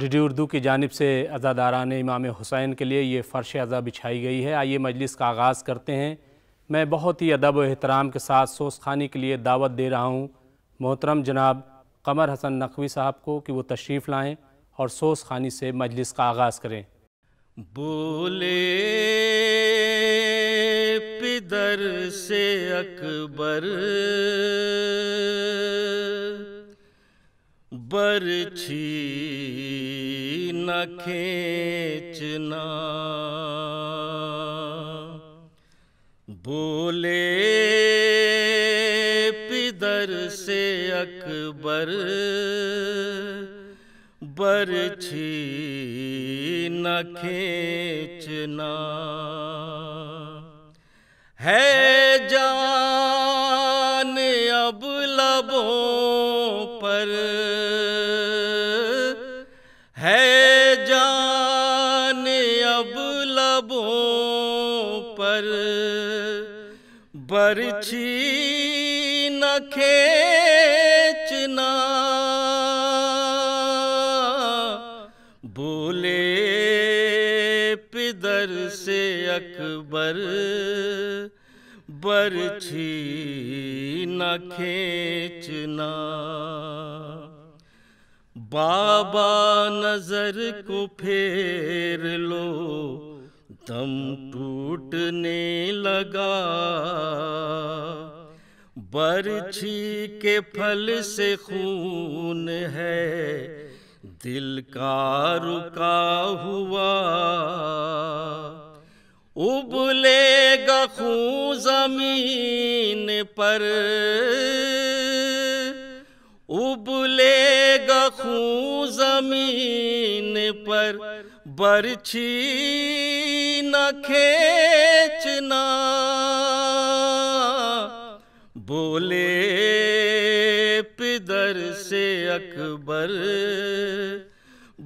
DD Urdu کی جانب سے عزاداران امام حسین کے لیے یہ فرش عزا بچھائی گئی ہے۔ آئیے مجلس کا آغاز کرتے ہیں۔ میں بہت ہی ادب و احترام کے ساتھ سوز خوانی کے لیے دعوت دے رہا ہوں محترم جناب قمر حسن نقوی صاحب کو کہ وہ تشریف لائیں اور سوز خوانی سے مجلس کا آغاز کریں۔ بولے پدر سے اکبر برچھی نہ کھینچنا، بولے پدر سے اکبر برچھی نہ کھینچنا، ہے جان اب لبوں پر، ہے جان اب لبوں پر، برچھی نہ کھینچنا، بولے پدر سے اکبر برچھی نہ کھینچنا، بابا نظر کو پھیر لو دم ٹوٹنے لگا، برچھی کے پھل سے خون ہے دل کا رکا ہوا، ابلے گا خون زمین پر، ابلے گا خون زمین پر، برچھی نہ کھینچنا، بولے پدر سے اکبر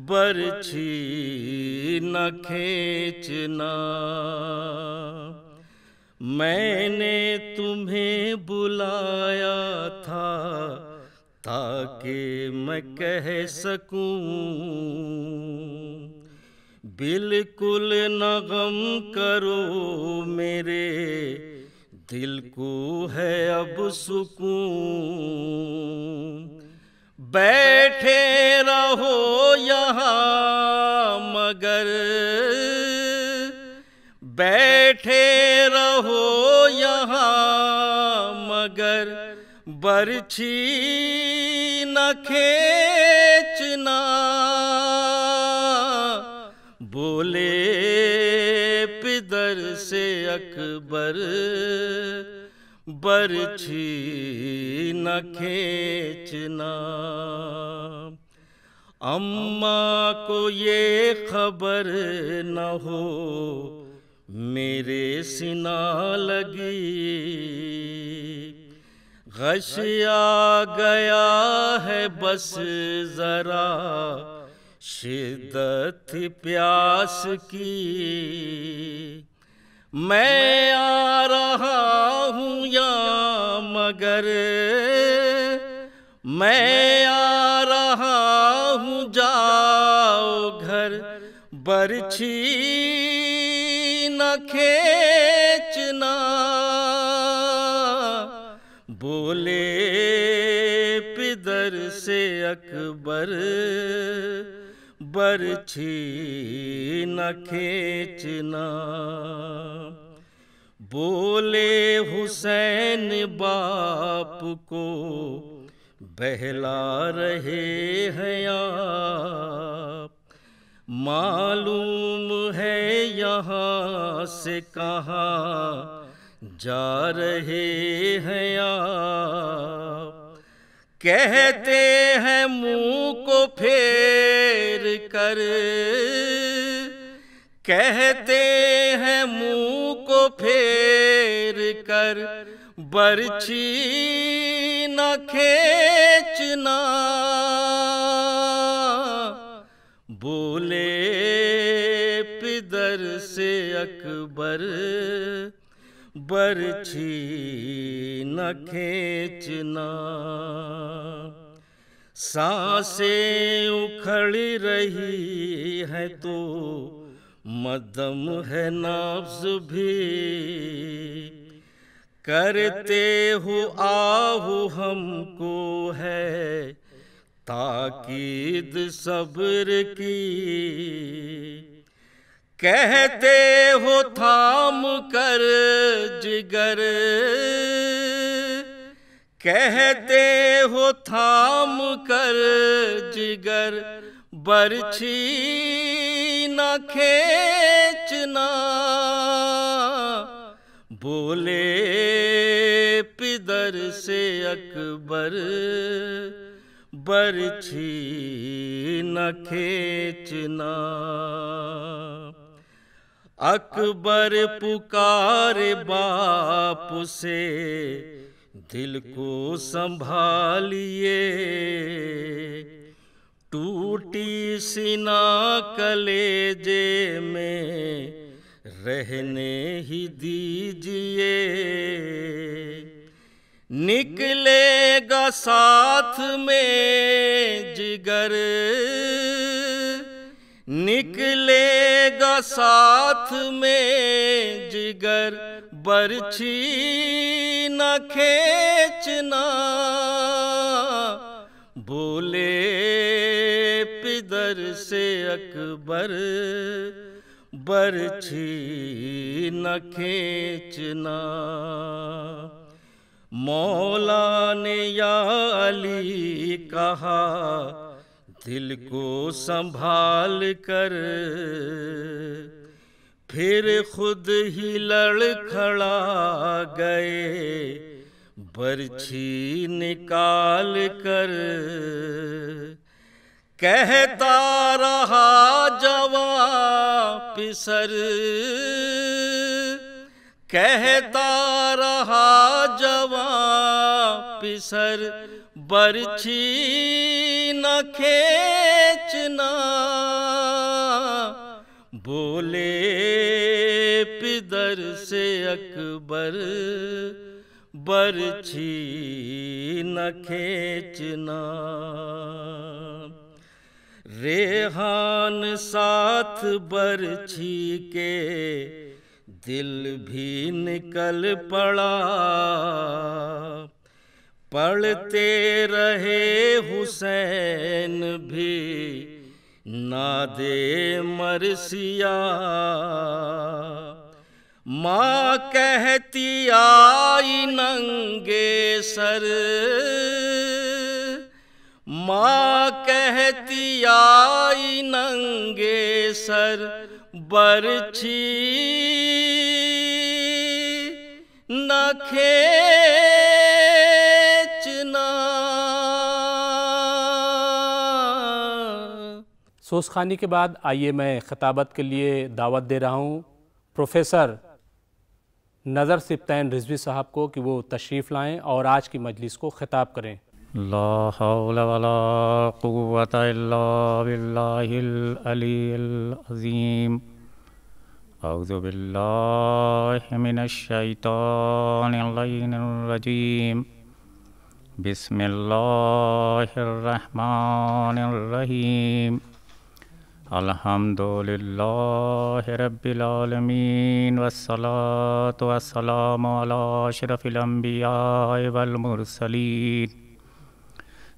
برچھی نہ کھینچنا، میں نے تمہیں بلایا تھا تاکہ میں کہہ سکوں، بالکل نہ غم کرو میرے دل کو ہے اب سکون، بیٹھے رہو یہاں مگر، بیٹھے رہو یہاں مگر، برچھی نہ کھینچنا، بولے پدر سے اکبر برچھی نہ کھینچنا، اماں کو یہ خبر نہ ہو میرے سینہ لگی، غش آ گیا ہے بس ذرا شدت پیاس کی، میں آ رہا ہوں یا مگر، میں آ رہا ہوں جاؤ گھر، برچھی نہ کھینچنا، بولے پدر سے اکبر برچھی نہ کھینچنا، بولے حسین باپ کو بہلا رہے ہیں آپ، معلوم ہے یہاں سے کہاں جا رہے ہیں آپ، کہتے ہیں منہ کو پھیر کر، کہتے ہیں منہ کو پھیر کر، برچھی نہ کھینچنا، بولے پدر سے اکبر برچھی نہ کھینچنا، سانسیں اکھڑ رہی ہے تو مدم ہے نبض بھی، کرتے ہو آہو ہم کو ہے تاکید صبر کی، کہتے ہو تھام کر جگر، کہتے ہو تھام کر جگر، برچھی نہ کھینچنا، بولے پدر سے اکبر، برچھی نہ کھینچنا۔ اکبر پکارے باپ سے دل کو سنبھالیے، ٹوٹی سینہ کلیجے میں رہنے ہی دیجئے، نکلے گا ساتھ میں جگر، نکلے گا ساتھ میں جگر، برچھی نہ کھینچنا، بولے پدر سے اکبر، برچھی نہ کھینچنا۔ مولا نے یا علی کہا دل کو سنبھال کر، پھر خود ہی لڑکھڑا گئے برچھی نکال کر، کہتا رہا جوان پسر، کہتا رہا جوان پسر، برچھی نہ کھینچنا، بولے پدر سے اکبر، برچھی نہ کھینچنا۔ ریحان ساتھ برچھی کے دل بھی نکل پڑا، پڑھتے رہے حسین بھی نادے مرثیہ، ماں کہتی آئی ننگے سر، ماں کہتی آئی ننگے سر، برچھی نہ کھینچنا۔ سوزخانی کے بعد آئیے میں خطابت کے لیے دعوت دے رہا ہوں پروفیسر نظر سبطین رضوی صاحب کو کہ وہ تشریف لائیں اور آج کی مجلس کو خطاب کریں۔ لا حول ولا قوة الا باللہ العلی العظیم۔ اعوذ باللہ من الشیطان اللعین الرجیم۔ بسم اللہ الرحمن الرحیم۔ الحمد للہ رب العالمین، والصلاة والسلام علی اشرف الانبیاء والمرسلین،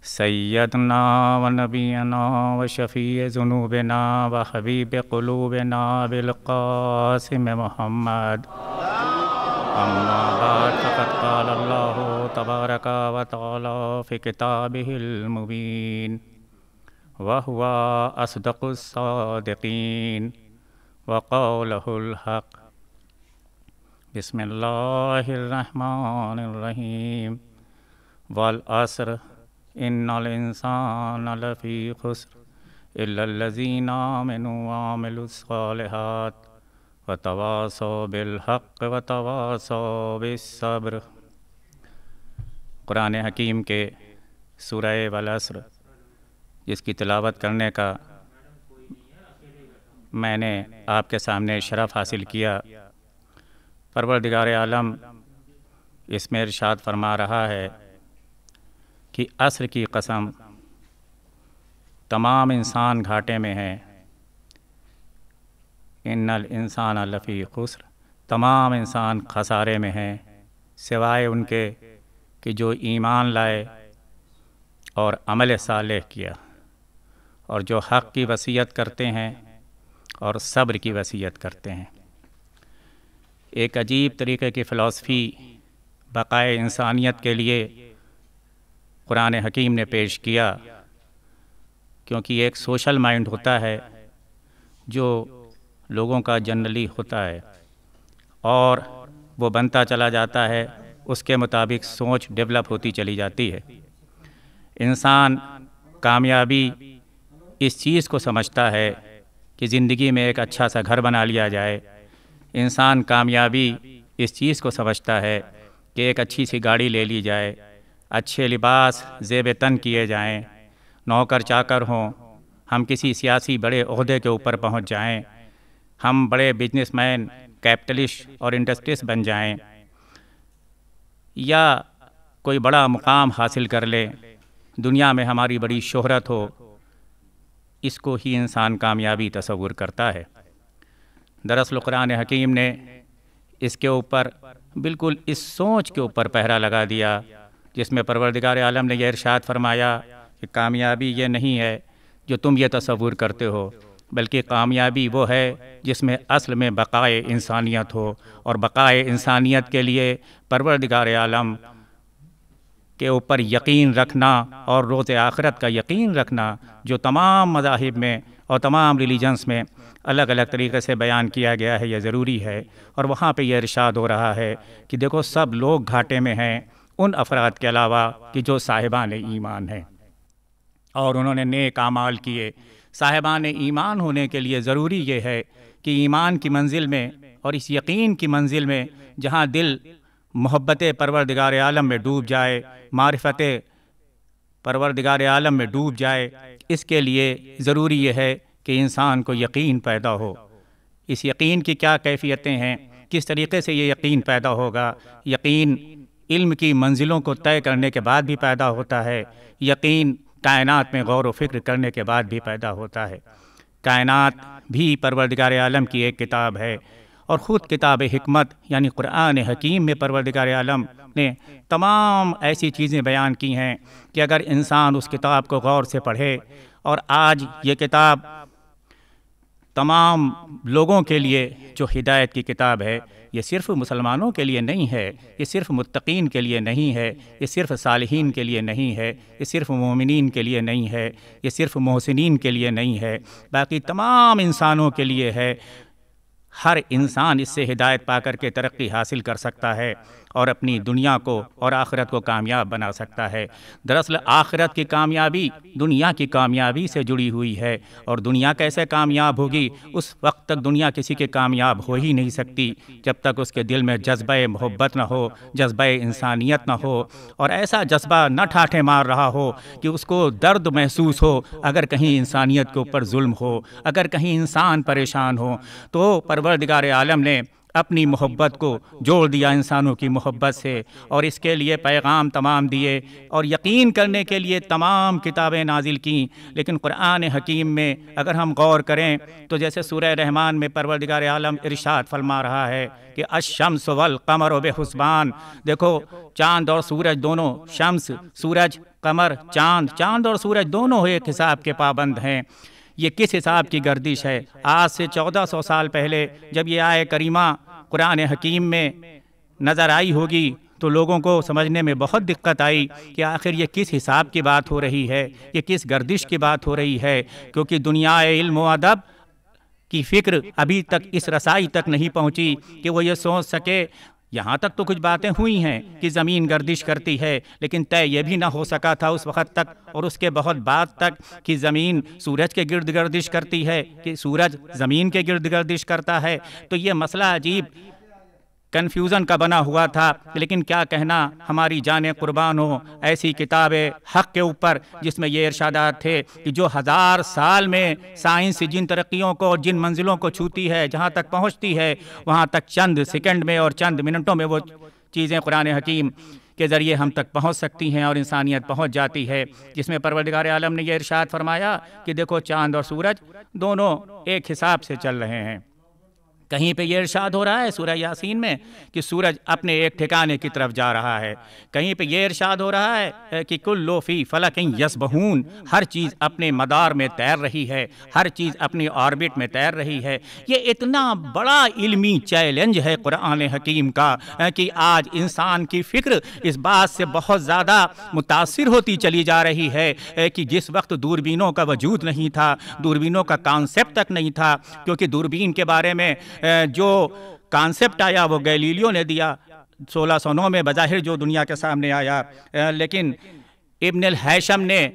سیدنا و نبینا و شفیع ذنوبنا و حبیب قلوبنا بالقاسم محمد۔ اما بعد فقد قال اللہ تبارک و تعالی فی کتابہ المبین، وہو اصدق الصادقین، وقولہ الحق۔ بسم اللہ الرحمن الرحیم۔ والعصر ان الانسان لفی خسر الا الذین آمنوا وعملوا الصالحات وتواصوا بالحق وتواصوا بالصبر۔ قرآن حکیم کے سورہ والعصر جس کی تلاوت کرنے کا میں نے آپ کے سامنے شرف حاصل کیا، پروردگار عالم اس میں ارشاد فرما رہا ہے کہ عصر کی قسم، تمام انسان گھاٹے میں ہیں، ان الانسان لفی خسر، تمام انسان خسارے میں ہیں سوائے ان کے کہ جو ایمان لائے اور عمل صالح کیا، اور جو حق کی وصیت کرتے ہیں اور صبر کی وصیت کرتے ہیں۔ ایک عجیب طریقے کی فلسفی بقائے انسانیت کے لیے قرآن حکیم نے پیش کیا، کیونکہ ایک سوشل مائنڈ ہوتا ہے جو لوگوں کا جنرلی ہوتا ہے، اور وہ بنتا چلا جاتا ہے، اس کے مطابق سوچ ڈیولپ ہوتی چلی جاتی ہے۔ انسان کامیابی اس چیز کو سمجھتا ہے کہ زندگی میں ایک اچھا سا گھر بنا لیا جائے، انسان کامیابی اس چیز کو سمجھتا ہے کہ ایک اچھی سی گاڑی لے لی جائے، اچھے لباس زیب تن کیے جائیں، نوکر چاکر ہوں، ہم کسی سیاسی بڑے عہدے کے اوپر پہنچ جائیں، ہم بڑے بزنس مین، کیپٹلسٹ اور انڈسٹریس بن جائیں، یا کوئی بڑا مقام حاصل کر لیں، دنیا میں ہماری بڑی شہرت ہو، اس کو ہی انسان کامیابی تصور کرتا ہے۔ دراصل قرآن حکیم نے اس کے اوپر بالکل اس سوچ کے اوپر پہرا لگا دیا، جس میں پروردگار عالم نے یہ ارشاد فرمایا کہ کامیابی یہ نہیں ہے جو تم یہ تصور کرتے ہو، بلکہ کامیابی وہ ہے جس میں اصل میں بقائے انسانیت ہو، اور بقائے انسانیت کے لیے پروردگار عالم کے اوپر یقین رکھنا اور روز آخرت کا یقین رکھنا، جو تمام مذاہب میں اور تمام ریلیجنس میں الگ الگ طریقے سے بیان کیا گیا ہے، یہ ضروری ہے۔ اور وہاں پہ یہ ارشاد ہو رہا ہے کہ دیکھو سب لوگ گھاٹے میں ہیں ان افراد کے علاوہ کہ جو صاحبان ایمان ہیں اور انہوں نے نیک اعمال کیے۔ صاحبان ایمان ہونے کے لیے ضروری یہ ہے کہ ایمان کی منزل میں اور اس یقین کی منزل میں جہاں دل محبت پروردگار عالم میں ڈوب جائے، معرفت پروردگار عالم میں ڈوب جائے، اس کے لیے ضروری یہ ہے کہ انسان کو یقین پیدا ہو۔ اس یقین کی کیا کیفیتیں ہیں، کس طریقے سے یہ یقین پیدا ہوگا؟ یقین علم کی منزلوں کو طے کرنے کے بعد بھی پیدا ہوتا ہے، یقین کائنات میں غور و فکر کرنے کے بعد بھی پیدا ہوتا ہے۔ کائنات بھی پروردگار عالم کی ایک کتاب ہے، اور خود کتاب حکمت یعنی قرآن حکیم میں پروردگار عالم نے تمام ایسی چیزیں بیان کی ہیں کہ اگر انسان اس کتاب کو غور سے پڑھے، اور آج یہ کتاب تمام لوگوں کے لیے جو ہدایت کی کتاب ہے، یہ صرف مسلمانوں کے لیے نہیں ہے، یہ صرف متقین کے لیے نہیں ہے، یہ صرف صالحین کے لیے نہیں ہے، یہ صرف مومنین کے لیے نہیں ہے، یہ صرف محسنین کے لیے نہیں ہے، باقی تمام انسانوں کے لیے ہے۔ ہر انسان اس سے ہدایت پا کر کے ترقی حاصل کر سکتا ہے اور اپنی دنیا کو اور آخرت کو کامیاب بنا سکتا ہے۔ دراصل آخرت کی کامیابی دنیا کی کامیابی سے جڑی ہوئی ہے، اور دنیا کیسے کامیاب ہوگی؟ اس وقت تک دنیا کسی کے کامیاب ہو ہی نہیں سکتی جب تک اس کے دل میں جذبہ محبت نہ ہو، جذبہ انسانیت نہ ہو، اور ایسا جذبہ نہ ٹھاٹھے مار رہا ہو کہ اس کو درد محسوس ہو اگر کہیں انسانیت کے اوپر ظلم ہو، اگر کہیں انسان پریشان ہو۔ تو پروردگار عالم نے اپنی محبت کو جوڑ دیا انسانوں کی محبت سے، اور اس کے لیے پیغام تمام دیے اور یقین کرنے کے لیے تمام کتابیں نازل کیں۔ لیکن قرآن حکیم میں اگر ہم غور کریں تو جیسے سورہ رحمان میں پروردگار عالم ارشاد فرما رہا ہے کہ الشمس والقمر بحسبان، دیکھو چاند اور سورج دونوں، شمس سورج، قمر چاند اور سورج دونوں ایک حساب کے پابند ہیں۔ یہ کس حساب کی گردش ہے؟ آج سے 1400 سال پہلے جب یہ آیہ کریمہ قرآن حکیم میں نظر آئی ہوگی تو لوگوں کو سمجھنے میں بہت دقت آئی کہ آخر یہ کس حساب کی بات ہو رہی ہے، یہ کس گردش کی بات ہو رہی ہے، کیونکہ دنیا علم و ادب کی فکر ابھی تک اس رسائی تک نہیں پہنچی کہ وہ یہ سوچ سکے۔ یہاں تک تو کچھ باتیں ہوئی ہیں کہ زمین گردش کرتی ہے، لیکن طے یہ بھی نہ ہو سکا تھا اس وقت تک اور اس کے بہت بعد تک کہ زمین سورج کے گرد گردش کرتی ہے، کہ سورج زمین کے گرد گردش کرتا ہے۔ تو یہ مسئلہ عجیب کنفیوژن کا بنا ہوا تھا، لیکن کیا کہنا، ہماری جانیں قربان ہو ایسی کتاب حق کے اوپر جس میں یہ ارشادات تھے کہ جو 1000 سال میں سائنس جن ترقیوں کو اور جن منزلوں کو چھوتی ہے، جہاں تک پہنچتی ہے، وہاں تک چند سیکنڈ میں اور چند منٹوں میں وہ چیزیں قرآن حکیم کے ذریعے ہم تک پہنچ سکتی ہیں اور انسانیت پہنچ جاتی ہے، جس میں پروردگار عالم نے یہ ارشاد فرمایا کہ دیکھو چاند اور سورج دونوں ایک حساب سے چل رہے ہیں۔ کہیں پہ یہ ارشاد ہو رہا ہے سورہ یاسین میں کہ سورج اپنے ایک ٹھکانے کی طرف جا رہا ہے، کہیں پہ یہ ارشاد ہو رہا ہے کہ کل فی فلک یسبحون، ہر چیز اپنے مدار میں تیر رہی ہے، ہر چیز اپنی آربٹ میں تیر رہی ہے۔ یہ اتنا بڑا علمی چیلنج ہے قرآن حکیم کا کہ آج انسان کی فکر اس بات سے بہت زیادہ متاثر ہوتی چلی جا رہی ہے کہ جس وقت دوربینوں کا وجود نہیں تھا، دوربینوں کا کانسیپٹ تک نہیں تھا، کیونکہ دوربین کے بارے میں جو کانسیپٹ آیا وہ گیلیلیو نے دیا 1609 میں بظاہر جو دنیا کے سامنے آیا، لیکن ابن الہیثم نے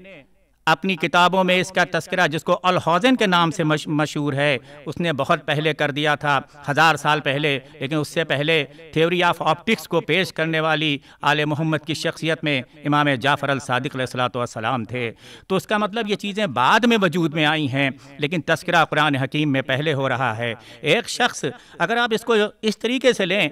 اپنی کتابوں میں اس کا تذکرہ جس کو الحوزن کے نام سے مشہور ہے، اس نے بہت پہلے کر دیا تھا، 1000 سال پہلے، لیکن اس سے پہلے تھیوری آف آپٹکس کو پیش کرنے والی آل محمد کی شخصیت میں امام جعفر الصادق علیہ السلام تھے۔ تو اس کا مطلب یہ چیزیں بعد میں وجود میں آئی ہیں، لیکن تذکرہ قرآن حکیم میں پہلے ہو رہا ہے۔ ایک شخص اگر آپ اس کو اس طریقے سے لیں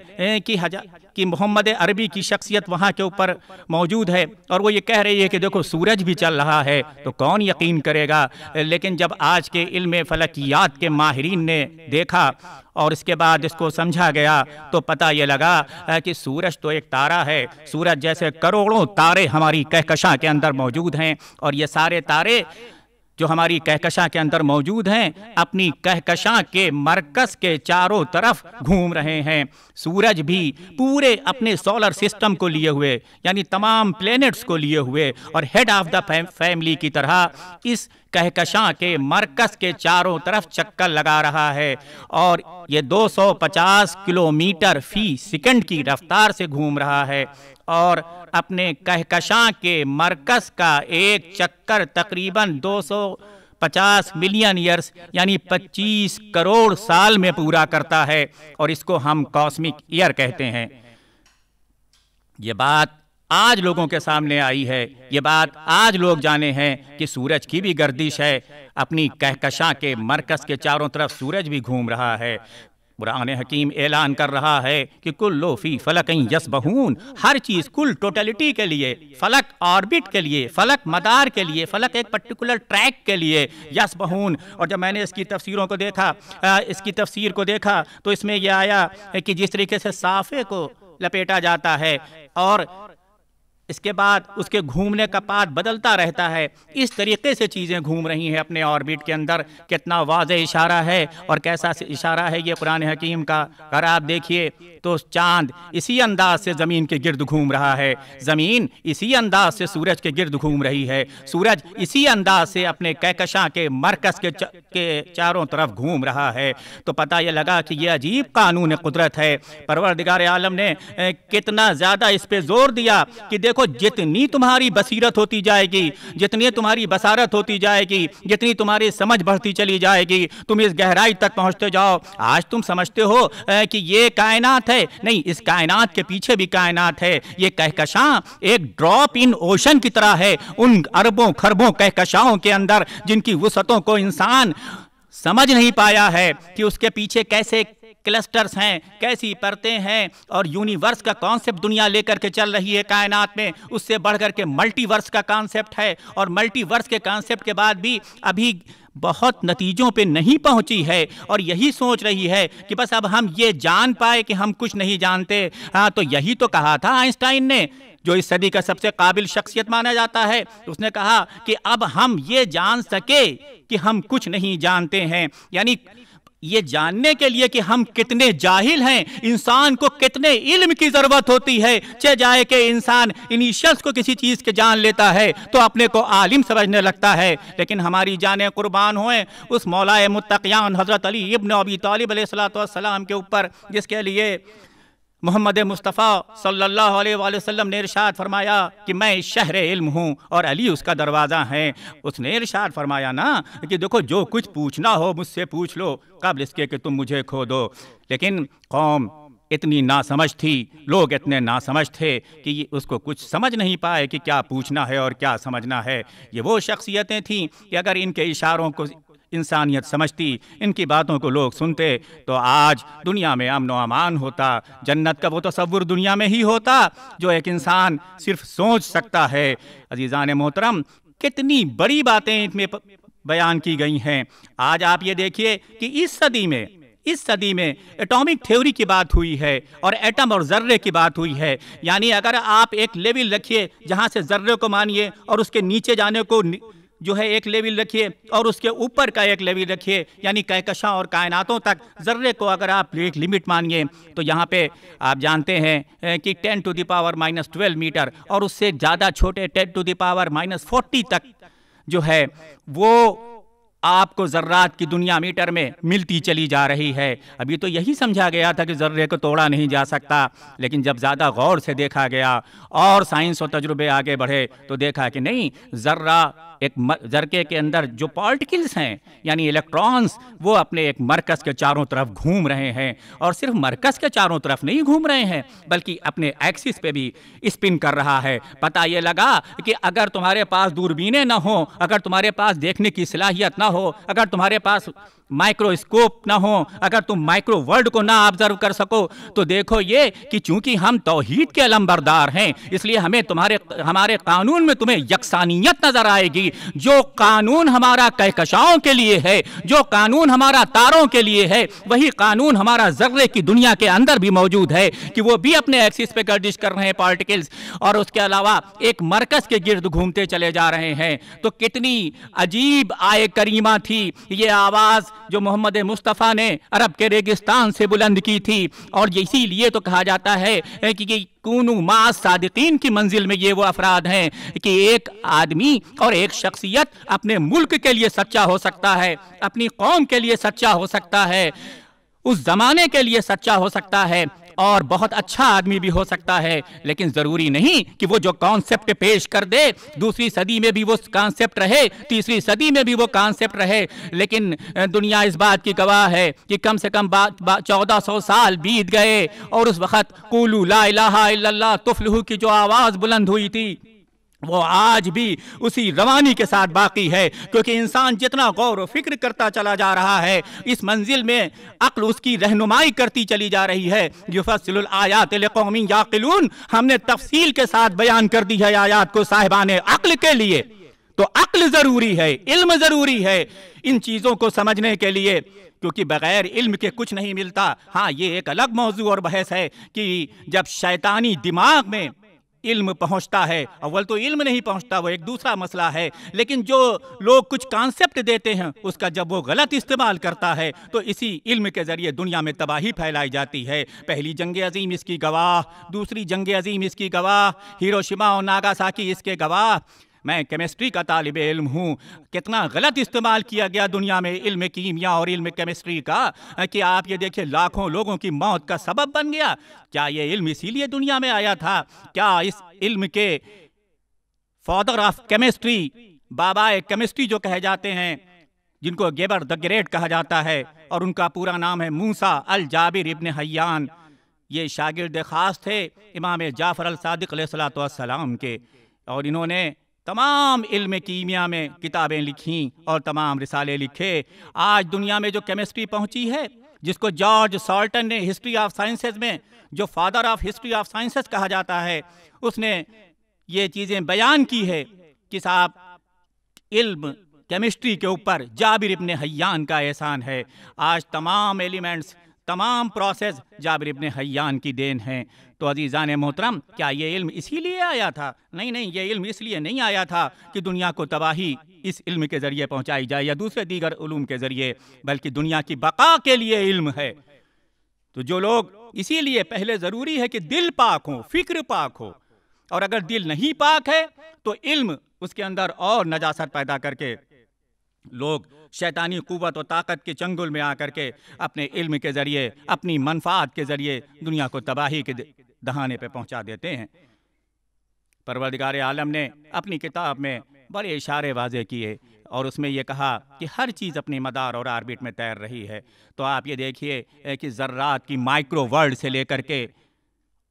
کہ محمد عربی کی شخصیت وہاں کے اوپر موجود ہے اور وہ یہ کہہ رہی ہے کہ دیکھو سورج بھی چل رہا ہے، تو کون یقین کرے گا؟ لیکن جب آج کے علم فلکیات کے ماہرین نے دیکھا اور اس کے بعد اس کو سمجھا گیا تو پتہ یہ لگا کہ سورج تو ایک تارہ ہے، سورج جیسے کروڑوں تارے ہماری کہکشاں کے اندر موجود ہیں، اور یہ سارے تارے جو ہماری کہکشاں کے اندر موجود ہیں اپنی کہکشاں کے مرکز کے چاروں طرف گھوم رہے ہیں۔ سورج بھی پورے اپنے سولر سسٹم کو لیے ہوئے، یعنی تمام پلینٹس کو لیے ہوئے اور ہیڈ آف دا فیملی کی طرح اس کہکشاں کے مرکز کے چاروں طرف چکر لگا رہا ہے، اور یہ 250 کلومیٹر فی سیکنڈ کی رفتار سے گھوم رہا ہے، اور اپنے کہکشاں کے مرکز کا ایک چکر تقریباً 250 ملین ایئرز یعنی 25 کروڑ سال میں پورا کرتا ہے، اور اس کو ہم کاسمک ایئر کہتے ہیں۔ یہ بات آج لوگوں کے سامنے آئی ہے، یہ بات آج لوگ جانے ہیں کہ سورج کی بھی گردش ہے، اپنی کہکشاں کے مرکز کے چاروں طرف سورج بھی گھوم رہا ہے۔ قرآن حکیم اعلان کر رہا ہے کہ کل فی فلک یسبحون، ہر چیز کل ٹوٹلٹی کے لیے، فلک آربٹ کے لیے، فلک مدار کے لیے، فلک ایک پرٹیکولر ٹریک کے لیے یسبحون۔ اور جب میں نے اس کی تفسیروں کو دیکھا، اس کی تفسیر کو دیکھا تو اس میں یہ آیا کہ جس طریقے سے صافے کو لپیٹا جاتا ہے اور اس کے بعد اس کے گھومنے کا پاتھ بدلتا رہتا ہے، اس طریقے سے چیزیں گھوم رہی ہیں اپنے آربٹ کے اندر۔ کتنا واضح اشارہ ہے اور کیسا اشارہ ہے یہ قرآن حکیم کا۔ اگر آپ دیکھیے تو چاند اسی انداز سے زمین کے گرد گھوم رہا ہے، زمین اسی انداز سے سورج کے گرد گھوم رہی ہے، سورج اسی انداز سے اپنے کہکشاں کے مرکز کے چاروں طرف گھوم رہا ہے۔ تو پتہ یہ لگا کہ یہ عجیب قانون قدرت ہے۔ پروردگار عالم نے کتنا زیادہ اس پہ زور دیا کہ دیکھو جتنی تمہاری بصیرت ہوتی جائے گی، جتنی تمہاری بصارت ہوتی جائے گی، جتنی تمہاری سمجھ بڑھتی چلی جائے گی، تم اس گہرائی تک پہنچتے جاؤ۔ آج تم سمجھتے ہو کہ یہ کائنات ہے، نہیں، اس کائنات کے پیچھے بھی کائنات ہے۔ یہ کہکشاں ایک ڈراپ ان اوشن کی طرح ہے، ان اربوں خربوں کہکشاؤں کے اندر جن کی وسعتوں کو انسان سمجھ نہیں پایا ہے کہ اس کے پیچھے کیسے کلسٹرز ہیں، کیسی پرتیں ہیں، اور یونیورس کا کانسیپٹ دنیا لے کر کے چل رہی ہے کائنات میں۔ اس سے بڑھ کر کے ملٹی ورس کا کانسیپٹ ہے، اور ملٹی ورس کے کانسیپٹ کے بعد بھی ابھی بہت نتیجوں پہ نہیں پہنچی ہے، اور یہی سوچ رہی ہے کہ بس اب ہم یہ جان پائے کہ ہم کچھ نہیں جانتے۔ ہاں، تو یہی تو کہا تھا آئنسٹائن نے، جو اس صدی کا سب سے قابل شخصیت مانا جاتا ہے۔ اس نے کہا کہ اب ہم یہ جان سکے کہ ہم کچھ نہیں جانتے ہیں، یعنی یہ جاننے کے لیے کہ ہم کتنے جاہل ہیں، انسان کو کتنے علم کی ضرورت ہوتی ہے۔ چہ جائے کہ انسان انیشلز کو کسی چیز کے جان لیتا ہے تو اپنے کو عالم سمجھنے لگتا ہے، لیکن ہماری جانیں قربان ہوئیں اس مولائے متقیان حضرت علی ابن ابی طالب علیہ السلام کے اوپر، جس کے لیے محمد مصطفیٰ صلی اللہ علیہ وآلہ وسلم نے ارشاد فرمایا کہ میں شہر علم ہوں اور علی اس کا دروازہ ہے۔ اس نے ارشاد فرمایا نا کہ دیکھو جو کچھ پوچھنا ہو مجھ سے پوچھ لو قبل اس کے کہ تم مجھے کھو دو۔ لیکن قوم اتنی ناسمجھ تھی، لوگ اتنے ناسمجھ تھے کہ اس کو کچھ سمجھ نہیں پائے کہ کیا پوچھنا ہے اور کیا سمجھنا ہے۔ یہ وہ شخصیتیں تھیں کہ اگر ان کے اشاروں کو انسانیت سمجھتی، ان کی باتوں کو لوگ سنتے، تو آج دنیا میں امن و امان ہوتا، جنت کا وہ تصور دنیا میں ہی ہوتا جو ایک انسان صرف سوچ سکتا ہے۔ عزیزان محترم، کتنی بڑی باتیں ان میں بیان کی گئی ہیں۔ آج آپ یہ دیکھیے کہ اس صدی میں ایٹامک تھیوری کی بات ہوئی ہے اور ایٹم اور ذرے کی بات ہوئی ہے۔ یعنی اگر آپ ایک لیول رکھیے جہاں سے ذرے کو مانیے اور اس کے نیچے جانے کو جو ہے ایک لیول رکھیے اور اس کے اوپر کا ایک لیول رکھیے، یعنی کہکشاں اور کائناتوں تک ذرے کو اگر آپ ایک لمٹ مانیے، تو یہاں پہ آپ جانتے ہیں کہ 10⁻⁻12 میٹر اور اس سے زیادہ چھوٹے 10⁻⁻40 تک جو ہے وہ آپ کو ذرات کی دنیا میٹر میں ملتی چلی جا رہی ہے۔ ابھی تو یہی سمجھا گیا تھا کہ ذرے کو توڑا نہیں جا سکتا، لیکن جب زیادہ غور سے دیکھا گیا اور سائنس و تجربے آگے بڑھے تو دیکھا کہ نہیں، ذرے کے اندر جو پارٹیکلز ہیں یعنی الیکٹرانز، وہ اپنے ایک مرکز کے چاروں طرف گھوم رہے ہیں، اور صرف مرکز کے چاروں طرف نہیں گھوم رہے ہیں بلکہ اپنے ایکسس پہ بھی اسپن کر رہا ہے۔ پتہ یہ لگا کہ اگر تمہارے پاس دوربینیں نہ ہوں، اگر تمہارے پاس دیکھنے کی صلاحیت نہ ہو، اگر تمہارے پاس مائکروسکوپ نہ ہو، اگر تم مائکرو ورلڈ کو نہ آبزرو کر سکو، تو دیکھو یہ کہ چونکہ ہم توحید کے علمبردار ہیں، اس لیے ہمیں ہمارے قانون میں تمہیں یکسانیت نظر آئے گی۔ جو قانون ہمارا کہکشاؤں کے لیے ہے، جو قانون ہمارا تاروں کے لیے ہے، وہی قانون ہمارا ذرے کی دنیا کے اندر بھی موجود ہے کہ وہ بھی اپنے ایکسس پہ گردش کر رہے ہیں پارٹیکلز، اور اس کے علاوہ ایک مرکز کے گرد گھومتے چلے جا رہے ہیں۔ تو کتنی عجیب آیے کریمہ تھی یہ آواز جو محمد مصطفیٰ نے عرب کے ریگستان سے بلند کی تھی، اور اسی لیے تو کہا جاتا ہے کہ کونو مع الصادقین کی منزل میں یہ وہ افراد ہیں کہ ایک آدمی اور ایک شخصیت اپنے ملک کے لیے سچا ہو سکتا ہے، اپنی قوم کے لیے سچا ہو سکتا ہے، اس زمانے کے لیے سچا ہو سکتا ہے، اور بہت اچھا آدمی بھی ہو سکتا ہے، لیکن ضروری نہیں کہ وہ جو کانسیپٹ پیش کر دے دوسری صدی میں بھی وہ کانسیپٹ رہے، تیسری صدی میں بھی وہ کانسیپٹ رہے۔ لیکن دنیا اس بات کی گواہ ہے کہ کم سے کم 1400 سال بیت گئے، اور اس وقت قولوا لا الہ الا اللہ تفلحوا کی جو آواز بلند ہوئی تھی وہ آج بھی اسی روانی کے ساتھ باقی ہے، کیونکہ انسان جتنا غور و فکر کرتا چلا جا رہا ہے، اس منزل میں عقل اس کی رہنمائی کرتی چلی جا رہی ہے۔ یفصل الآیات لقوم یعقلون، ہم نے تفصیل کے ساتھ بیان کر دی ہے آیات کو صاحبان عقل کے لیے۔ تو عقل ضروری ہے، علم ضروری ہے ان چیزوں کو سمجھنے کے لیے، کیونکہ بغیر علم کے کچھ نہیں ملتا۔ ہاں، یہ ایک الگ موضوع اور بحث ہے کہ جب شیطانی دماغ میں علم پہنچتا ہے، اول تو علم نہیں پہنچتا، وہ ایک دوسرا مسئلہ ہے، لیکن جو لوگ کچھ کانسیپٹ دیتے ہیں اس کا جب وہ غلط استعمال کرتا ہے تو اسی علم کے ذریعے دنیا میں تباہی پھیلائی جاتی ہے۔ پہلی جنگ عظیم اس کی گواہ، دوسری جنگ عظیم اس کی گواہ، ہیروشیما اور ناگاساکی اس کے گواہ۔ میں کیمسٹری کا طالب علم ہوں، کتنا غلط استعمال کیا گیا دنیا میں علم کیمیا اور علم کیمسٹری کا کہ آپ یہ دیکھیں لاکھوں لوگوں کی موت کا سبب بن گیا۔ کیا یہ علم اسی لیے دنیا میں آیا تھا؟ کیا اس علم کے فادر آف کیمسٹری، بابا کیمسٹری جو کہے جاتے ہیں، جن کو گیبر دی گریٹ کہا جاتا ہے اور ان کا پورا نام ہے موسیٰ الجابر ابن حیان، یہ شاگرد خاص تھے امام جعفر الصادق علیہ السلام کے، اور انہوں نے تمام علم کیمیا میں کتابیں لکھیں اور تمام رسالے لکھے۔ آج دنیا میں جو کیمسٹری پہنچی ہے، جس کو جارج سالٹن نے ہسٹری آف سائنسز میں جو father of history of sciences کہا جاتا ہے، اس نے یہ چیزیں بیان کی ہے کہ صاحب علم کیمسٹری کے اوپر جابر ابن حیان کا احسان ہے۔ آج تمام ایلیمنٹس، تمام پروسیس جابر ابن حیان کی دین ہیں۔ تو عزیزان محترم، کیا یہ علم اسی لیے آیا تھا؟ نہیں، یہ علم اس لیے نہیں آیا تھا کہ دنیا کو تباہی اس علم کے ذریعے پہنچائی جائے یا دوسرے دیگر علوم کے ذریعے، بلکہ دنیا کی بقا کے لیے علم ہے۔ تو جو لوگ، اسی لیے پہلے ضروری ہے کہ دل پاک ہو، فکر پاک ہو، اور اگر دل نہیں پاک ہے تو علم اس کے اندر اور نجاست پیدا کر کے لوگ شیطانی قوت و طاقت کے چنگل میں آ کر کے اپنے علم کے ذریعے، اپنی منفعت کے ذریعے دنیا کو تباہی کے دہانے پہ پہنچا دیتے ہیں۔ پروردگار عالم نے اپنی کتاب میں بڑے اشارے واضح کیے اور اس میں یہ کہا کہ ہر چیز اپنی مدار اور آربٹ میں تیر رہی ہے۔ تو آپ یہ دیکھیے کہ ذرات کی مائکرو ورلڈ سے لے کر کے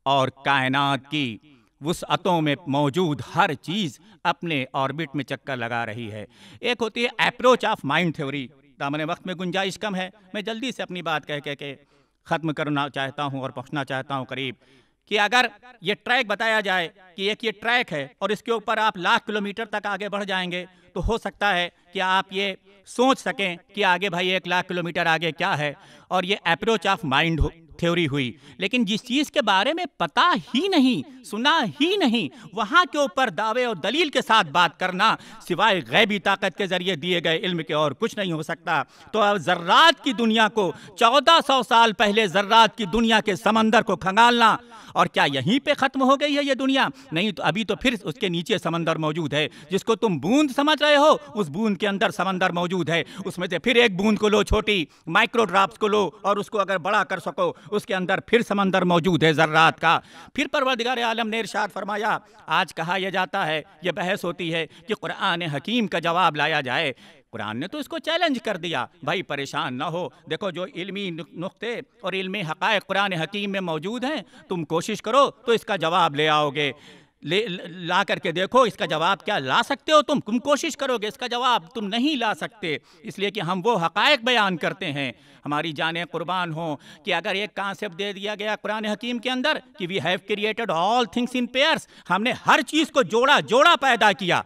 اور کائنات کی وسعتوں میں موجود ہر چیز اپنے آربٹ میں چکر لگا رہی ہے۔ ایک ہوتی ہے اپروچ آف مائنڈ تھیوری۔ دامن وقت میں گنجائش کم ہے، میں جلدی سے اپنی بات کہہ کے ختم کرنا چاہتا ہوں اور پہنچنا چاہتا ہوں قریب، کہ اگر یہ ٹریک بتایا جائے کہ ایک یہ ٹریک ہے اور اس کے اوپر آپ لاکھ کلومیٹر تک آگے بڑھ جائیں گے تو ہو سکتا ہے کہ آپ یہ سوچ سکیں کہ آگے بھائی 1,00,000 کلومیٹر آگے کیا ہے، اور یہ اپروچ آف مائنڈ تھیوری ہوئی۔ لیکن جس چیز کے بارے میں پتہ ہی نہیں، سنا ہی نہیں، وہاں کے اوپر دعوے اور دلیل کے ساتھ بات کرنا سوائے غیبی طاقت کے ذریعے دیے گئے علم کے اور کچھ نہیں ہو سکتا۔ تو اب ذرات کی دنیا کو 1400 سال پہلے ذرات کی دنیا کے سمندر کو کھنگالنا، اور کیا یہیں پہ ختم ہو گئی ہے یہ دنیا؟ نہیں، تو ابھی تو پھر اس کے نیچے سمندر موجود ہے، جس کو تم بوند سمجھ رہے ہو اس بوند کے اندر سمندر موجود ہے۔ اس میں سے پھر ایک بوند کو لو، چھوٹی مائکرو ڈراپس کو لو، اور اس کو اگر بڑا کر سکو اس کے اندر پھر سمندر موجود ہے ذرات کا۔ پھر پروردگار عالم نے ارشاد فرمایا، آج کہا یہ جاتا ہے، یہ بحث ہوتی ہے کہ قرآن حکیم کا جواب لایا جائے۔ قرآن نے تو اس کو چیلنج کر دیا، بھائی پریشان نہ ہو، دیکھو جو علمی نقطے اور علمی حقائق قرآن حکیم میں موجود ہیں، تم کوشش کرو تو اس کا جواب لے آؤ گے، لا کر کے دیکھو اس کا جواب کیا لا سکتے ہو تم کوشش کرو گے، اس کا جواب تم نہیں لا سکتے، اس لیے کہ ہم وہ حقائق بیان کرتے ہیں۔ ہماری جانیں قربان ہوں کہ اگر ایک کانسیپٹ دے دیا گیا قرآن حکیم کے اندر کہ we have created all things in pairs, ہم نے ہر چیز کو جوڑا جوڑا پیدا کیا،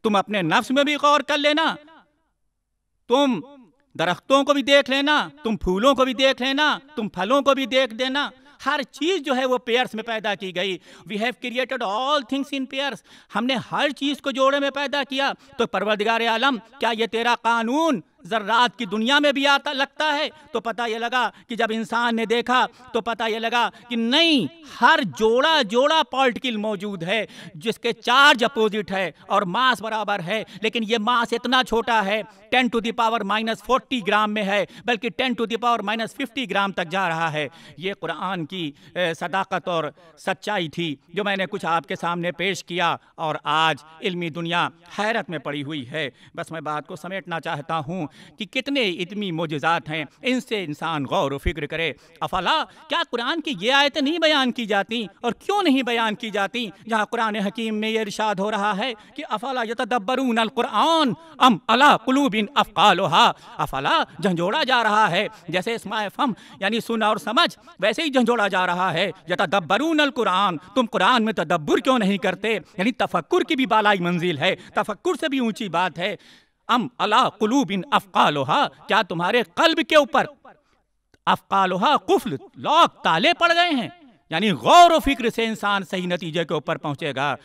تم اپنے نفس میں بھی غور کر لینا، تم درختوں کو بھی دیکھ لینا، تم پھولوں کو بھی دیکھ لینا، تم پھلوں کو بھی دیکھ دینا، ہر چیز جو ہے وہ پیئرس میں پیدا کی گئی۔ We have created all things in pairs, ہم نے ہر چیز کو جوڑے میں پیدا کیا۔ تو پروردگار عالم، کیا یہ تیرا قانون ذرات کی دنیا میں بھی آتا لگتا ہے؟ تو پتہ یہ لگا کہ جب انسان نے دیکھا تو پتہ یہ لگا کہ نہیں، ہر جوڑا جوڑا پارٹیکل موجود ہے جس کے چارج اپوزٹ ہے اور ماس برابر ہے، لیکن یہ ماس اتنا چھوٹا ہے، 10⁻⁻40 گرام میں ہے، بلکہ 10⁻⁻50 گرام تک جا رہا ہے۔ یہ قرآن کی صداقت اور سچائی تھی جو میں نے کچھ آپ کے سامنے پیش کیا، اور آج علمی دنیا حیرت میں پڑی ہوئی ہے۔ بس میں بات کو سمیٹنا چاہتا ہوں کہ کتنے اتنی معجزات ہیں، ان سے انسان غور و فکر کرے۔ افلا، کیا قرآن کی یہ آیتیں نہیں بیان کی جاتی؟ اور کیوں نہیں بیان کی جاتی جہاں قرآن حکیم میں یہ ارشاد ہو رہا ہے کہ افلا یتدبرون القرآن ام علی قلوب اقفالھا؟ افلا جھنجھوڑا جا رہا ہے، جیسے اسماء فہم یعنی سن اور سمجھ، ویسے ہی جھنجھوڑا جا رہا ہے۔ یتدبرون القرآن، تم قرآن میں تدبر کیوں نہیں کرتے؟ یعنی تفکر کی بھی بالائی منزل ہے، تفکر سے بھی اونچی بات ہے۔ ام علی قلوب اقفالھا، کیا تمہارے قلب کے اوپر افقالھا قفل لاک تالے پڑ گئے ہیں؟ یعنی غور و فکر سے انسان صحیح نتیجے کے اوپر پہنچے گا۔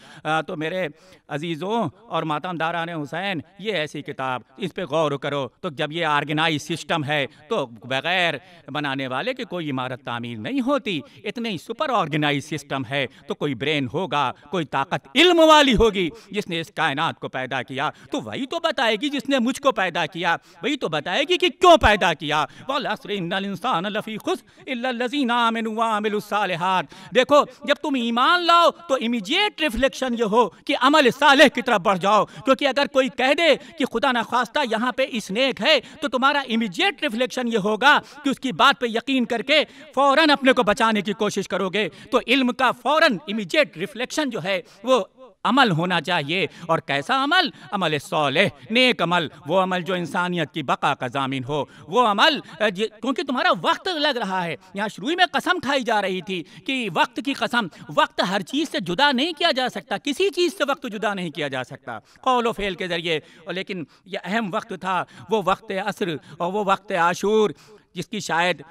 تو میرے عزیزوں اور ماتم داران حسین، یہ ایسی کتاب، اس پہ غور کرو۔ تو جب یہ آرگنائز سسٹم ہے تو بغیر بنانے والے کی کوئی عمارت تعمیر نہیں ہوتی، اتنے ہی سپر آرگنائز سسٹم ہے تو کوئی برین ہوگا، کوئی طاقت علم والی ہوگی جس نے اس کائنات کو پیدا کیا، تو وہی تو بتائے گی جس نے مجھ کو پیدا کیا، وہی تو بتائے گی کہ کیوں پیدا کیا۔ وَالْعَصْرِ إِنَّ الْإِنسَانَ لَفِي خُسْرٍ إِلَّا الَّذِينَ آمَنُوا وَعَمِلُوا الصَّالِحَاتِ۔ دیکھو، جب تم ایمان لاؤ تو امیجیٹ ریفلیکشن یہ ہو کہ عمل صالح کی طرف بڑھ جاؤ، کیونکہ اگر کوئی کہہ دے کہ خدا نخواستہ یہاں پہ اسنیک ہے تو تمہارا امیجیٹ ریفلیکشن یہ ہوگا کہ اس کی بات پہ یقین کر کے فوراً اپنے کو بچانے کی کوشش کرو گے۔ تو علم کا فوراً امیجیٹ ریفلیکشن جو ہے وہ عمل ہونا چاہیے۔ اور کیسا عمل؟ عمل صالح، نیک عمل، وہ عمل جو انسانیت کی بقا کا ضامن ہو، وہ عمل کیونکہ تمہارا وقت لگ رہا ہے۔ یہاں شروع میں قسم کھائی جا رہی تھی کہ وقت کی قسم، وقت ہر چیز سے جدا نہیں کیا جا سکتا، کسی چیز سے وقت جدا نہیں کیا جا سکتا قول و فعل کے ذریعے، لیکن یہ اہم وقت تھا، وہ وقت عصر اور وہ وقت عاشور، جس کی شاید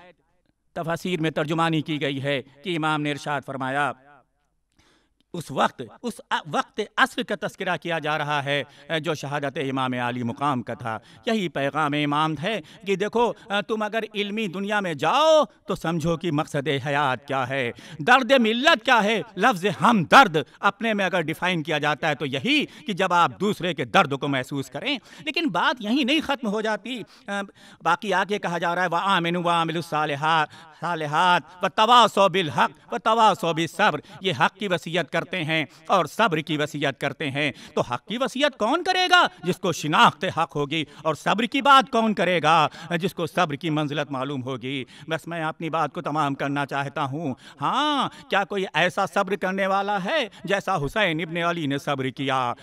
تفاسیر میں ترجمانی کی گئی ہے کہ امام نے ارشاد فرمایا اس وقت عصر کا تذکرہ کیا جا رہا ہے جو شہادت امام عالی مقام کا تھا۔ یہی پیغام امام ہے کہ دیکھو، تم اگر علمی دنیا میں جاؤ تو سمجھو کہ مقصد حیات کیا ہے، درد ملت کیا ہے۔ لفظ ہم درد اپنے میں اگر ڈیفائن کیا جاتا ہے تو یہی کہ جب آپ دوسرے کے درد کو محسوس کریں۔ لیکن بات یہیں نہیں ختم ہو جاتی، باقی آگے کہا جا رہا ہے وَآمِنُوا وَعَمِلُوا الصَّالِحَاتِ وَتَوَاصَوْا بِالْحَقِّ وَتَوَاصَوْا بِالصَّبْرِ۔ یہ حق کی وصیت کرتے ہیں اور صبر کی وصیت کرتے ہیں، تو حق کی وصیت کون کرے گا؟ جس کو شناخت حق ہوگی، اور صبر کی بات کون کرے گا؟ جس کو صبر کی منزلت معلوم ہوگی۔ بس میں اپنی بات کو تمام کرنا چاہتا ہوں۔ ہاں، کیا کوئی ایسا صبر کرنے والا ہے جیسا حسین ابن علی نے صبر کیا؟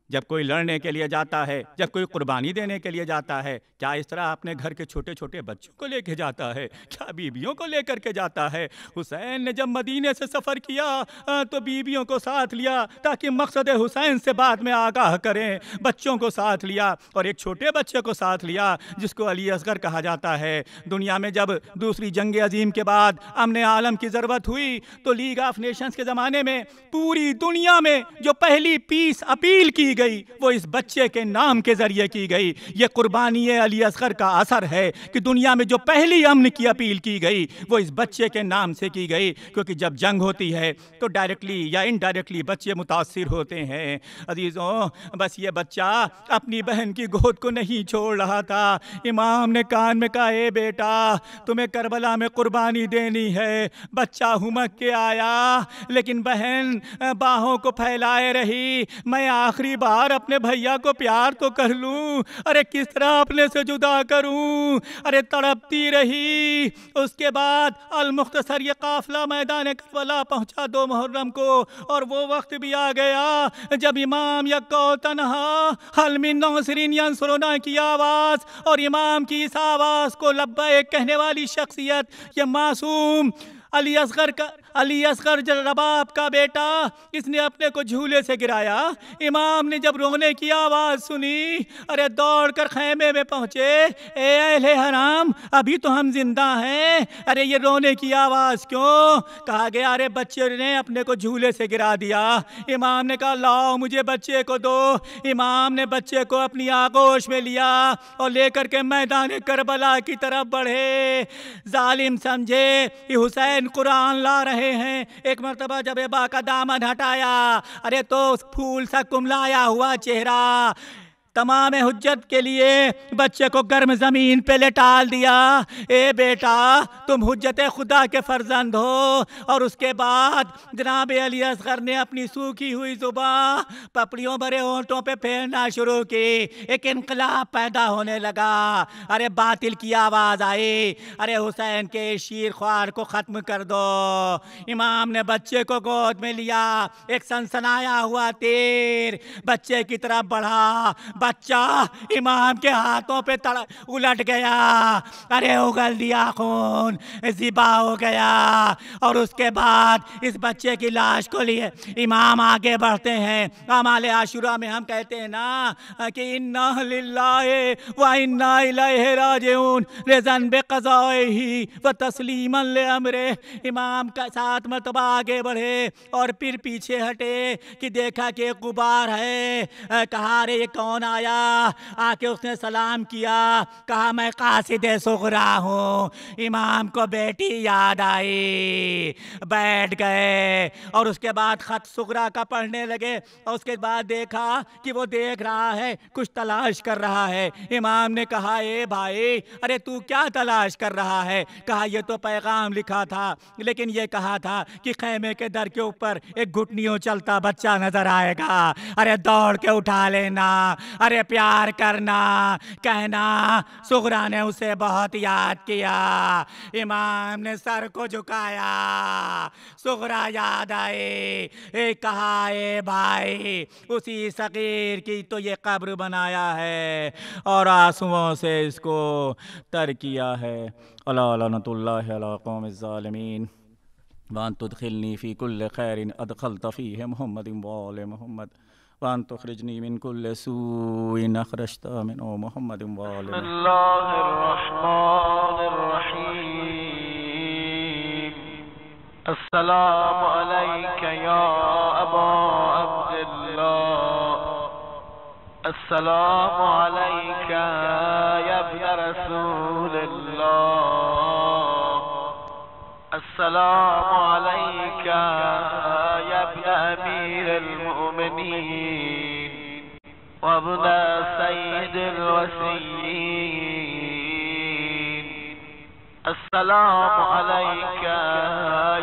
جب کوئی لڑنے کے لیے جاتا ہے، جب کوئی قربانی دینے کے لیے جاتا ہے، کیا اس طرح اپنے گھر کے چھوٹے چھوٹے بچوں کو لے کے جاتا ہے؟ کیا بیویوں کو لے کر کے جاتا ہے؟ حسین نے جب مدینے سے سفر کیا تو بیویوں کو ساتھ لیا تاکہ مقصد حسین سے بعد میں آگاہ کریں، بچوں کو ساتھ لیا اور ایک چھوٹے بچے کو ساتھ لیا جس کو علی اصغر کہا جاتا ہے۔ دنیا میں جب دوسری جنگ عظیم کے بعد امن عالم کی ضرورت ہوئی تو لیگ آف نیشنز کے زمانے میں پوری دنیا میں جو پہلی پیس اپیل کی گئی وہ اس بچے کے نام کے ذریعے کی گئی۔ یہ قربانی علی اصغر کا اثر ہے کہ دنیا میں جو پہلی امن کی اپیل کی گئی وہ اس بچے کے نام سے کی گئی، کیونکہ جب جنگ ہوتی ہے تو ڈائریکٹلی یا انڈائریکٹلی بچے متاثر ہوتے ہیں۔ عزیزوں، بس یہ بچہ اپنی بہن کی گود کو نہیں چھوڑ رہا تھا۔ امام نے کان میں کہا، اے بیٹا، تمہیں کربلا میں قربانی دینی ہے۔ بچہ ہمک کے آیا، لیکن بہن باہوں کو پھیلائے رہی، میں آخری بار اپنے بھیا کو پیار تو کر لوں، ارے کس طرح اپنے سے جدا کروں، ارے تڑپتی رہی۔ اس کے بعد المختصر یہ قافلہ میدان کربلا پہنچا 2 محرم کو، اور وہ وقت بھی آ گیا جب امام یکا و تنہا حل من ناصرین ینصرنا کی آواز، اور امام کی اس آواز کو لبیک کہنے والی شخصیت، یہ معصوم علی اصغر رباب کا بیٹا، اس نے اپنے کو جھولے سے گرایا۔ امام نے جب رونے کی آواز سنی، ارے دوڑ کر خیمے میں پہنچے، اے اہل حرام، ابھی تو ہم زندہ ہیں، ارے یہ رونے کی آواز کیوں؟ کہا گیا ارے بچے نے اپنے کو جھولے سے گرا دیا۔ امام نے کہا لاؤ مجھے بچے کو دو۔ امام نے بچے کو اپنی آغوش میں لیا اور لے کر کے میدان کربلا کی طرف بڑھے۔ ظالم سمجھے کہ حسین قرآن لا رہے ہیں۔ ایک مرتبہ جب ابا کا دامن ہٹایا، ارے تو پھول سا کملایا ہوا چہرہ، تمام حجت کے لیے بچے کو گرم زمین پہ لٹال دیا۔ اے بیٹا، تم حجت خدا کے فرزند ہو۔ اور اس کے بعد جناب علی اصغر نے اپنی سوکھی ہوئی زبان پپڑیوں بھرے ہونٹوں پہ پھیرنا شروع کی۔ ایک انقلاب پیدا ہونے لگا۔ ارے باطل کی آواز آئی، ارے حسین کے شیر خوار کو ختم کر دو۔ امام نے بچے کو گود میں لیا، ایک سنسنایا ہوا تیر بچے کی طرف بڑھا، بچہ امام کے ہاتھوں پہ الٹ گیا، ارے اگل دیا خون، ذبح ہو گیا۔ اور اس کے بعد اس بچے کی لاش کو لیے امام آگے بڑھتے ہیں۔ اعمال عاشورہ میں ہم کہتے ہیں نا کہ انا للہ و انا الیہ راجعون، رضاً بقضائہ و تسلیما لامرہ۔ امام کا 7 مرتبہ آگے بڑھے اور پھر پیچھے ہٹے کہ دیکھا کہ ایک غبار ہے۔ کہا رے یہ کون آیا؟ آ کے اس نے سلام کیا، کہا میں قاصد صغرا ہوں۔ امام کو بیٹی یاد آئی، بیٹھ گئے اور اس کے بعد خط صغرا کا پڑھنے لگے۔ اور اس کے بعد دیکھا کہ وہ دیکھ رہا ہے، کچھ تلاش کر رہا ہے۔ امام نے کہا اے بھائی، ارے تو کیا تلاش کر رہا ہے؟ کہا یہ تو پیغام لکھا تھا، لیکن یہ کہا تھا کہ خیمے کے در کے اوپر ایک گھٹنیوں چلتا بچہ نظر آئے گا، ارے دوڑ کے اٹھا لینا، ارے پیار کرنا، کہنا صغرا نے اسے بہت یاد کیا۔ امام نے سر کو جھکایا، صغرا یاد آئے، کہا اے بھائی، اسی صغیر کی تو یہ قبر بنایا ہے اور آنسوؤں سے اس کو تر کیا ہے۔ الا لعنۃ اللہ علی قوم الظالمین وان تدخلنی فی کل خیر ادخلت فیہ محمد وآل محمد وان تخرجنی من کل سوء اخرجت منہ محمد وآل محمد۔ بسم اللہ الرحمن الرحیم۔ السلام علیک یا ابا عبداللہ، السلام علیک یا ابن رسول اللہ، السلام علیک یا ابن امیر المؤمنین وابن سید الوسیین، السلام عليك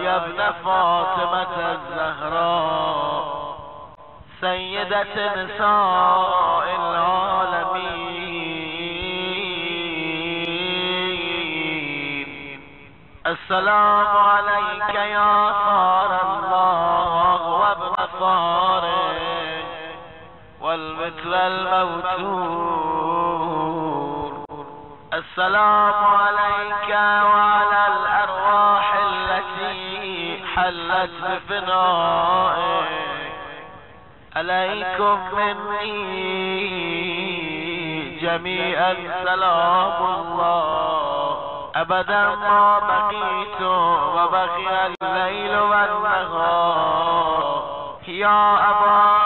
يا ابن فاطمة الزهراء سيدة نساء العالمين. السلام عليك يا صار الله وابن صاره والمثل الموتور. السلام عليك وعلى الأرواح التي حلت بفنائك. عليكم مني جميعا سلام الله أبدا ما بقيت وبقي الليل والنهار. يا أبا